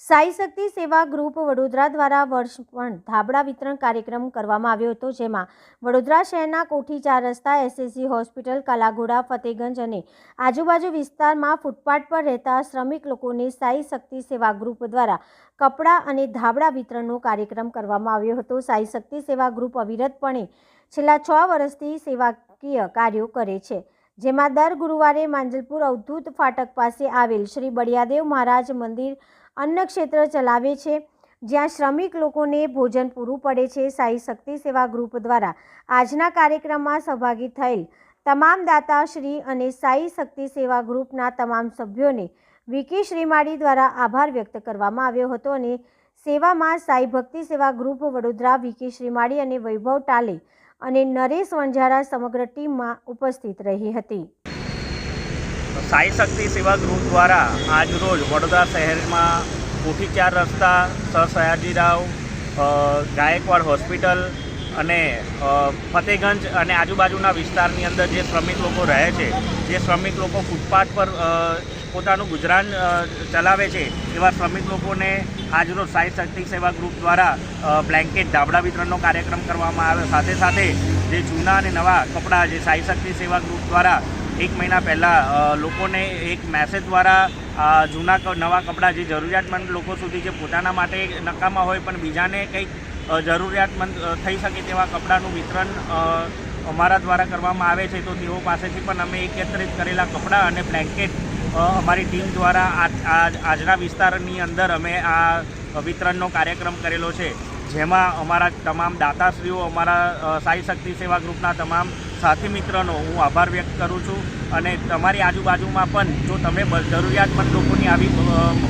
સાઈ શક્તિ સેવા ગ્રુપ વડોદરા દ્વારા વર્ષ પણ ધાબળા વિતરણ કાર્યક્રમ કરવામાં આવ્યો હતો, જેમાં વડોદરા શહેરના કોઠી 4 રસ્તા, એસએસજી હોસ્પિટલ, કાલાઘોડા, ફતેગંજ અને આજુબાજુ વિસ્તારમાં ફૂટપાથ પર રહેતા શ્રમિક લોકોને સાઈ શક્તિ સેવા ગ્રુપ દ્વારા કપડાં અને ધાબળા વિતરણનો કાર્યક્રમ કરવામાં આવ્યો હતો। સાઈ શક્તિ સેવા ગ્રુપ અવિરતપણે છેલ્લા 6 વર્ષથી સેવાકીય કાર્યો કરે છે, જેમાં દર ગુરુવારે માંજલપુર અવધૂત ફાટક પાસે આવેલ શ્રી બળિયાદેવ મહારાજ મંદિર અન્ન ક્ષેત્ર ચલાવે છે, જ્યાં શ્રમિક લોકોને ભોજન પૂરું પડે છે। સાઈ શક્તિ સેવા ગ્રુપ દ્વારા આજના કાર્યક્રમમાં સહભાગી થયેલ તમામ દાતાશ્રી અને સાઈ શક્તિ સેવા ગ્રુપના તમામ સભ્યોને વીકે શ્રીમાળી દ્વારા આભાર વ્યક્ત કરવામાં આવ્યો હતો અને સેવામાં સાઈ ભક્તિ સેવા ગ્રુપ વડોદરા, વીકે શ્રીમાળી અને વૈભવ ટાલે અને નરેશ વણઝારા સમગ્ર ટીમમાં ઉપસ્થિત રહી હતી। સાઈ શક્તિ સેવા ગ્રુપ દ્વારા આજરોજ વડોદરા શહેરમાં કોઠી 4 રસ્તા, સર સયાજીરાવ, ગાયકવાડ હોસ્પિટલ અને ફતેગંજ અને આજુબાજુના વિસ્તારની અંદર જે શ્રમિક લોકો રહે છે, જે શ્રમિક લોકો ફૂટપાથ પર પોતાનું ગુજરાન ચલાવે છે, એવા શ્રમિક લોકોને આજરોજ સાઈ શક્તિ સેવા ગ્રુપ દ્વારા બ્લેન્કેટ ધાબળા વિતરણનો કાર્યક્રમ કરવામાં આવ્યો। સાથે સાથે જે જૂના અને નવા કપડાં જે સાઈ શક્તિ સેવા ગ્રુપ દ્વારા 1 મહિના પહેલાં લોકોને એક મેસેજ દ્વારા જૂના નવા કપડાં જે જરૂરિયાતમંદ લોકો સુધી, જે પોતાના માટે નકામા હોય પણ બીજાને કંઈક જરૂરિયાતમંદ થઈ શકે તેવા કપડાનું વિતરણ અમારા દ્વારા કરવામાં આવે છે। તો તેઓ પાસેથી પણ અમે એકત્રિત કરેલા કપડાં અને બ્લેન્કેટ અમારી ટીમ દ્વારા આજના વિસ્તારની અંદર અમે આ વિતરણનો કાર્યક્રમ કરેલો છે, જેમાં અમારા તમામ દાતાશ્રીઓ, અમારા સાઈ શક્તિ સેવા ગ્રુપના તમામ સાથી મિત્રોનો હું આભાર વ્યક્ત કરું છું। અને તમારી આજુબાજુમાં પણ જો તમે જરૂરિયાતમંદ લોકોની આવી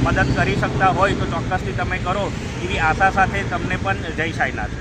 મદદ કરી શકતા હોય તો ચોક્કસથી તમે કરો, એવી આશા સાથે તમને પણ જય સાઈનાથ।